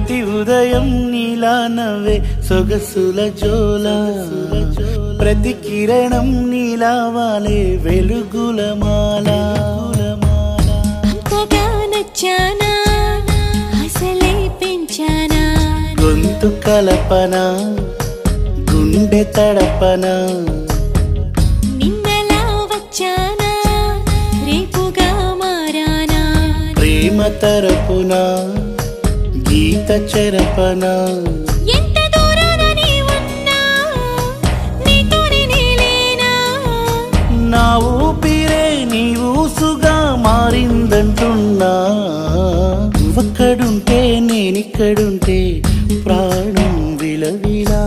ప్రతి ఉదయం నీలా నవ్వే సొగసుల జోల ప్రతి కిరణం నీలా వాలే వెలుగుల మాల అంతగా నచ్చానా అసలే పెంచానా గొంతు కలపన గుండె తడపన నిన్నలా వచ్చానా రేపుగా మారానా ప్రేమ తరపున గీత చెరపన ఎంత దూరాన నీ ఉన్నా నీతోనే నేలేనా నా ఊపిరే నీ ఊసుగా మారిందంటున్నా నువ్వక్కడుంటే నేనిక్కడుంటే ప్రాణం విలవిలా